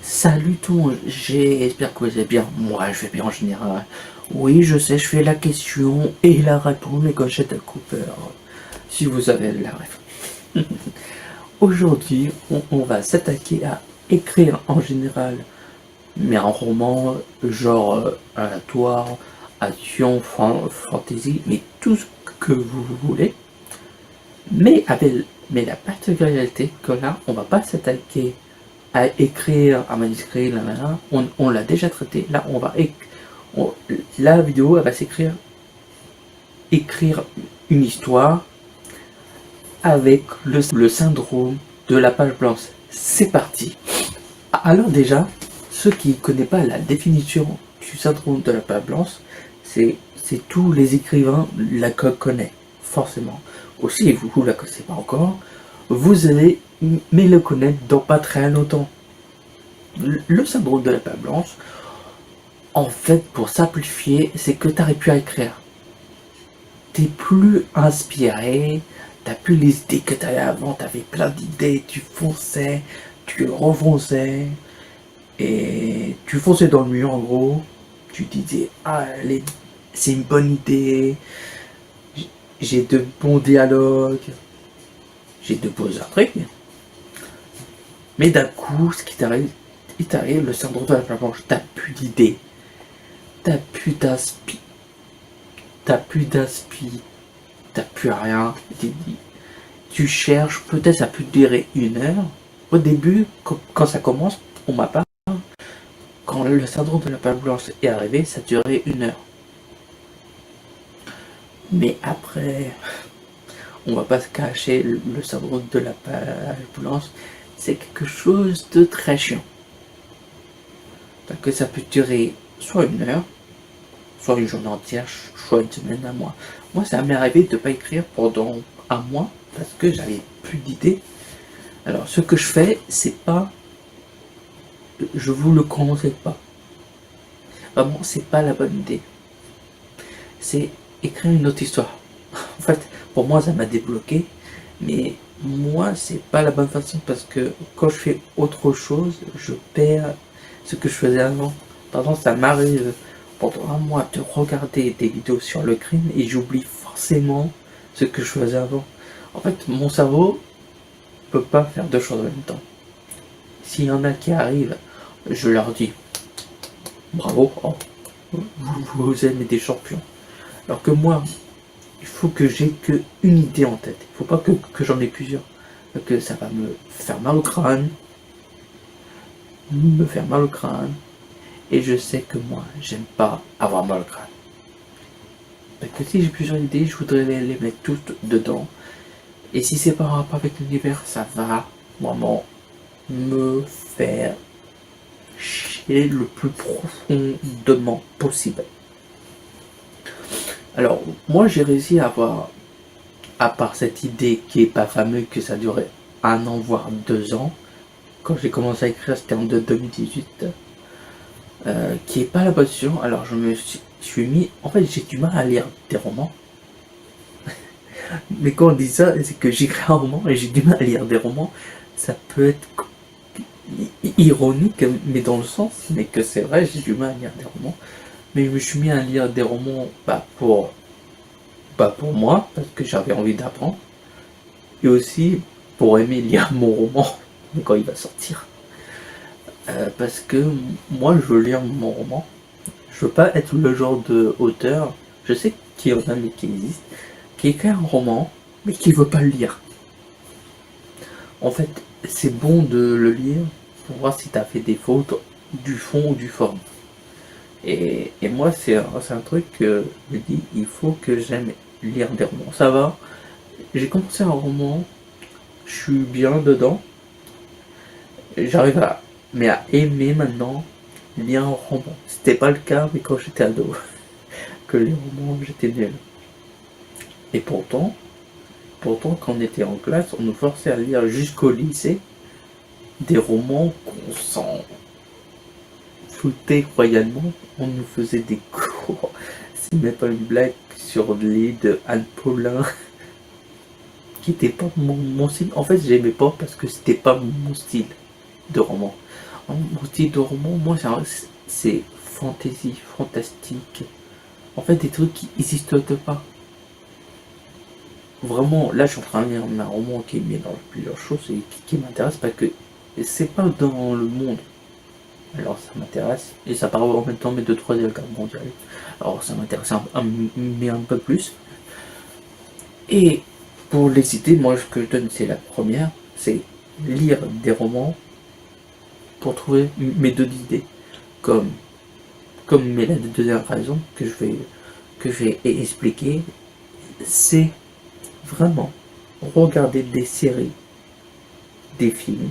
Salut tout le monde, j'espère que vous allez bien. Moi, je vais bien en général. Oui, je sais, je fais la question et la réponse, mais quand j'étais Cooper, si vous avez la réponse. Aujourd'hui, on va s'attaquer à écrire en général, mais un roman, genre aléatoire, action, fantasy, mais tout ce que vous voulez. Mais la particularité que là, on va pas s'attaquer à écrire un manuscrit, là, on l'a déjà traité. Là, la vidéo, elle va écrire une histoire avec le syndrome de la page blanche. C'est parti. Alors déjà, ceux qui ne connaissent pas la définition du syndrome de la page blanche, c'est tous les écrivains la connaissent, forcément. Aussi, vous ne la connaissez pas encore, vous allez mais le connaître dans pas très longtemps. Le syndrome de la page blanche, en fait, pour simplifier, c'est que tu n'arrives plus à écrire. T'es plus inspiré, t'as plus les idées que tu avais avant, tu avais plein d'idées, tu fonçais, tu refonçais, et tu fonçais dans le mur en gros, tu disais, ah, c'est une bonne idée, j'ai de bons dialogues, j'ai de beaux intrigues, mais d'un coup, ce qui t'arrive, il t'arrive le syndrome de la page blanche, t'as plus d'idées, t'as plus d'inspi, t'as plus rien, tu cherches, peut-être ça peut durer 1 heure. Au début, quand ça commence, pour ma part, quand le syndrome de la page blanche est arrivé, ça durait 1 heure. Mais après, on va pas se cacher, le syndrome de la page blanche, c'est quelque chose de très chiant. Parce que ça peut durer soit 1 heure, soit une journée entière, soit une semaine, un mois. Moi, ça m'est arrivé de ne pas écrire pendant un mois parce que j'avais plus d'idées. Alors, ce que je fais, c'est pas, je vous le conseille pas. Vraiment, c'est pas la bonne idée. C'est écrire une autre histoire. En fait, pour moi, ça m'a débloqué, mais moi, c'est pas la bonne façon parce que quand je fais autre chose, je perds ce que je faisais avant. Par exemple, ça m'arrive pendant un mois de regarder des vidéos sur le crime et j'oublie forcément ce que je faisais avant. En fait, mon cerveau peut pas faire deux choses en même temps. S'il y en a qui arrivent, je leur dis bravo, oh, vous aimez des champions. Alors que moi, il faut que j'ai qu'une idée en tête. Il faut pas que j'en ai plusieurs. Que ça va me faire mal au crâne. Et je sais que moi, j'aime pas avoir mal au crâne. Parce que si j'ai plusieurs idées, je voudrais les mettre toutes dedans. Et si c'est par rapport avec l'univers, ça va vraiment me faire chier le plus profondément possible. Alors, moi j'ai réussi à avoir, à part cette idée qui est pas fameuse, que ça durait 1 an voire 2 ans, quand j'ai commencé à écrire, c'était en 2018, qui est pas la position. Alors je me suis mis, en fait j'ai du mal à lire des romans, mais quand on dit ça, c'est que j'écris un roman et j'ai du mal à lire des romans. Ça peut être ironique, mais dans le sens, mais que c'est vrai, j'ai du mal à lire des romans. Mais je me suis mis à lire des romans pour moi, parce que j'avais envie d'apprendre, et aussi pour aimer lire mon roman quand il va sortir. Parce que moi je veux lire mon roman. Je veux pas être le genre de auteur, je sais qu'il y en a mais qui existent, qui écrit un roman mais qui veut pas le lire. En fait, c'est bon de le lire pour voir si tu as fait des fautes du fond ou du forme. Et moi c'est un truc que je dis, il faut que j'aime lire des romans. Ça va, j'ai commencé un roman, je suis bien dedans, j'arrive à aimer maintenant lire un roman. C'était pas le cas mais quand j'étais ado, que les romans j'étais nul. Et pourtant quand on était en classe, on nous forçait à lire jusqu'au lycée des romans qu'on s'en foutait royalement. On nous faisait des cours, c'est même pas une blague, sur le lit de Anne Paulin, qui était pas mon style. En fait, j'aimais pas parce que c'était pas mon style de roman. Mon style de roman, moi, c'est fantasy, fantastique. En fait, des trucs qui n'existent pas. Vraiment, là, je suis en train de lire un roman qui mélange plusieurs choses et qui m'intéresse parce que c'est pas dans le monde. Alors, ça m'intéresse. Et ça parle en même temps, mais de Troisième Guerre mondiale. Alors, ça m'intéresse mais un peu plus. Et pour les idées, moi, ce que je donne, c'est la première, c'est lire des romans pour trouver mes deux idées. Mais la deuxième raison que je vais expliquer, c'est vraiment regarder des séries, des films.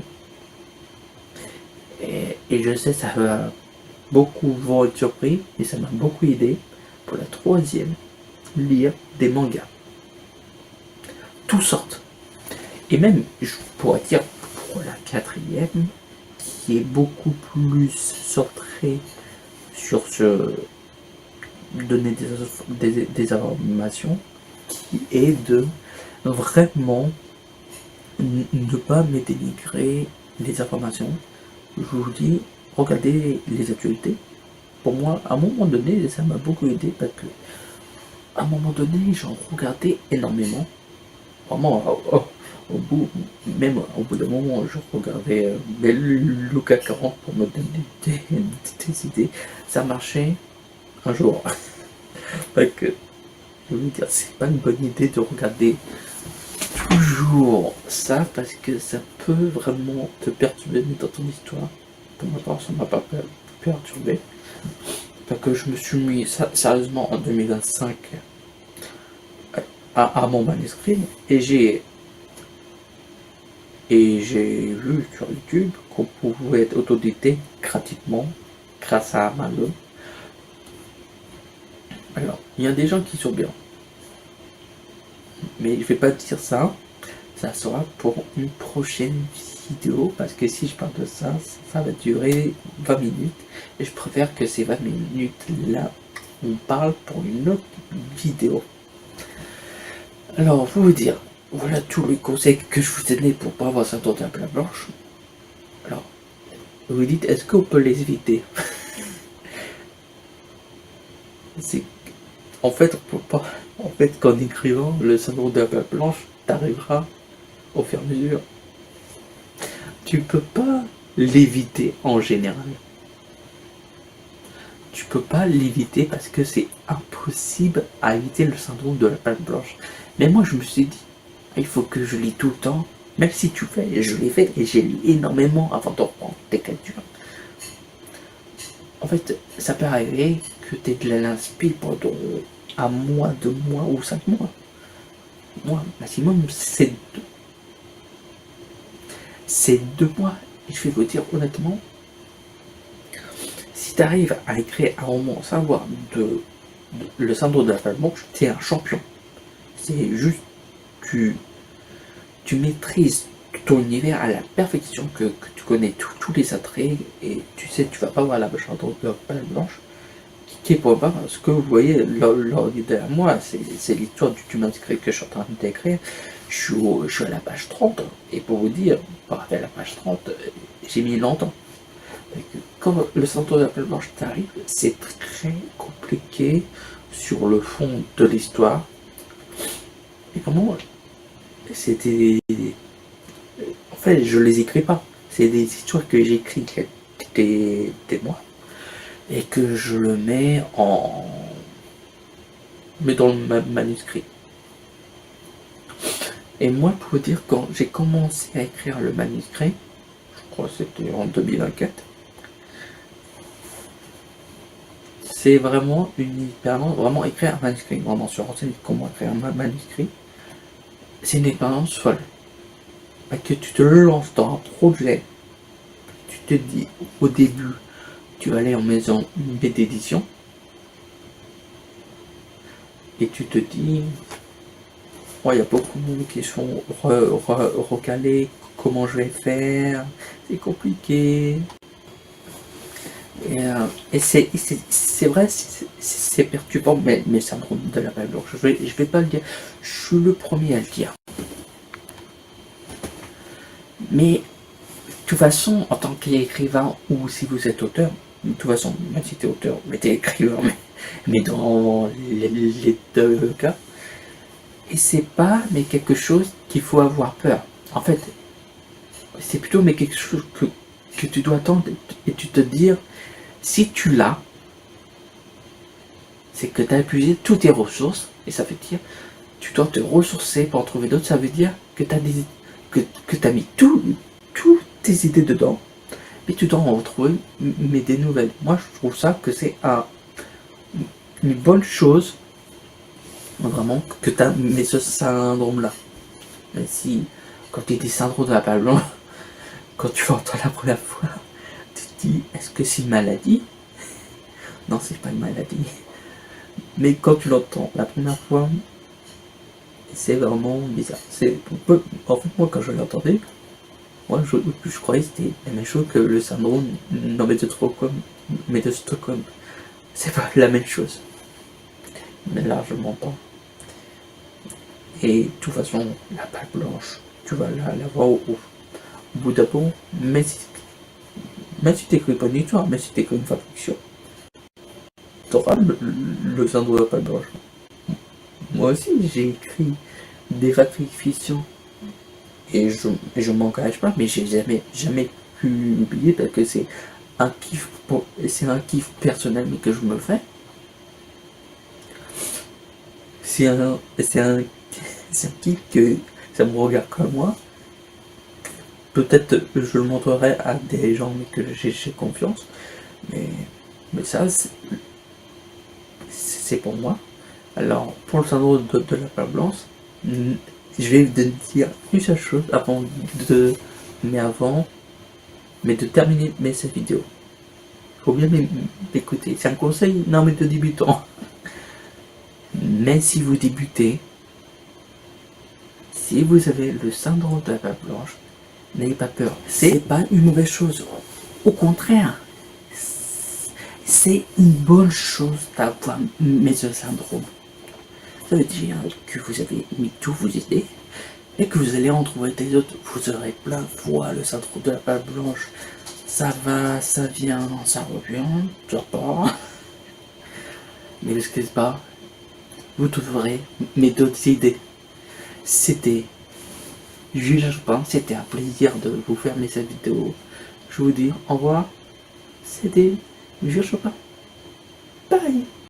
Et je sais, ça va beaucoup vous être surpris, et ça m'a beaucoup aidé. Pour la troisième, lire des mangas. Tout sorte. Et même, je pourrais dire, pour la quatrième, qui est beaucoup plus centrée sur ce donner des informations, qui est de vraiment ne pas me dénigrer les informations. Je vous dis, regardez les actualités. Pour moi, à un moment donné, ça m'a beaucoup aidé parce que à un moment donné, j'en regardais énormément. Vraiment, au bout d'un moment, je regardais Lucas 40 pour me donner des idées. Ça marchait un jour. Parce que, je veux dire, c'est pas une bonne idée de regarder toujours ça parce que ça peut vraiment te perturber dans ton histoire. Pour ma part, ça m'a pas perturbé. Parce que je me suis mis sérieusement en 2025 à mon manuscrit et j'ai vu sur YouTube qu'on pouvait être autodidacte gratuitement grâce à Amazon. Alors, il y a des gens qui sont bien. Mais je vais pas dire ça. Ça sera pour une prochaine vidéo parce que si je parle de ça, ça va durer 20 minutes. Et je préfère que ces 20 minutes là, on parle pour une autre vidéo. Alors, pour vous dire, voilà tous les conseils que je vous ai donnés pour pas avoir 50 à plat blanche. Alors, vous vous dites, est-ce qu'on peut les éviter? C'est en fait, on peut pas. En fait, qu'en écrivant le syndrome de la page blanche, t'arriveras au fur et à mesure. Tu peux pas l'éviter en général. Tu peux pas l'éviter parce que c'est impossible à éviter le syndrome de la page blanche. Mais moi, je me suis dit, il faut que je lis tout le temps. Même si tu fais, je l'ai fait et j'ai lu énormément avant de reprendre tes lectures. En fait, ça peut arriver que tu aies de l'inspi pendant un mois, 2 mois ou 5 mois. Moi, maximum, c'est 2 mois. Et je vais vous dire honnêtement, si tu arrives à écrire un roman sans avoir le syndrome de la page blanche, tu es un champion. C'est juste, tu maîtrises ton univers à la perfection, que tu connais tous les attraits et tu sais tu vas pas voir la syndrome de la page blanche qui est pour voir ce que vous voyez là derrière moi, c'est l'histoire du manuscrit que je suis en train d'écrire. Je suis à la page 30 et pour vous dire, pour arriver à la page 30, j'ai mis longtemps. Quand le syndrome de la page blanche t'arrive, c'est très compliqué sur le fond de l'histoire. Et comment c'était. En fait, je les écris pas. C'est des histoires que j'écris des mois. Et que je le mets dans le manuscrit. Et moi, pour vous dire, quand j'ai commencé à écrire le manuscrit, je crois que c'était en 2024, c'est vraiment une expérience, vraiment écrire un manuscrit, vraiment se renseigner comment écrire un manuscrit, c'est une expérience folle. Parce que tu te lances dans un projet, tu te dis au début, tu vas aller en maison d'édition, et tu te dis, il y a beaucoup de monde qui sont recalés, comment je vais faire, c'est compliqué. Et c'est vrai, c'est perturbant, mais ça me rend de la page blanche. Je vais pas le dire, je suis le premier à le dire. Mais toute façon, en tant qu'écrivain, ou si vous êtes auteur, de toute façon, même si tu es auteur, mais tu es écrivain, mais dans les deux cas, et c'est pas mais quelque chose qu'il faut avoir peur. En fait, c'est plutôt mais quelque chose que tu dois attendre et tu te dire, si tu l'as, c'est que tu as épuisé toutes tes ressources, et ça veut dire, tu dois te ressourcer pour en trouver d'autres, ça veut dire que tu as, que mis toutes tes idées dedans, mais tu dois en retrouver mais des nouvelles. Moi, je trouve ça que c'est une bonne chose, vraiment, que tu as mais ce syndrome-là. Même si, quand tu dis syndrome de la page blanche, quand tu l'entends la première fois, tu te dis, est-ce que c'est une maladie? Non, c'est pas une maladie. Mais quand tu l'entends la première fois, c'est vraiment bizarre. En fait, moi, quand je l'entendais, moi, je croyais que c'était la même chose que le syndrome de Stockholm. C'est pas la même chose. Mais largement pas. Et de toute façon, la page blanche, tu vas la voir au bout d'un moment, même si t'écris pas une histoire, même si t'écris une fiction, t'auras le syndrome de la page blanche. Moi aussi, j'ai écrit des fictions et je m'engage pas, mais j'ai jamais pu l'oublier parce que c'est un kiff personnel mais que je me fais. C'est un kiff que ça me regarde comme moi. Peut-être je le montrerai à des gens mais que j'ai confiance, mais ça c'est pour moi. Alors pour le syndrome de la page blanche, je vais te dire une seule chose mais de terminer cette vidéo. Faut bien m'écouter. C'est un conseil, non mais de débutant. Mais si vous débutez, si vous avez le syndrome de la page blanche, n'ayez pas peur. C'est pas une mauvaise chose. Au contraire, c'est une bonne chose d'avoir ce syndrome. Ça veut dire que vous avez mis tous vos idées et que vous allez en trouver des autres. Vous aurez plein de fois le syndrome de la page blanche. Ça va, ça vient, ça revient, ça part. Mais ne vous pas, vous trouverez mes d'autres idées. C'était Julien Chopin, c'était un plaisir de vous faire cette vidéo. Je vous dis au revoir. C'était Julien Chopin.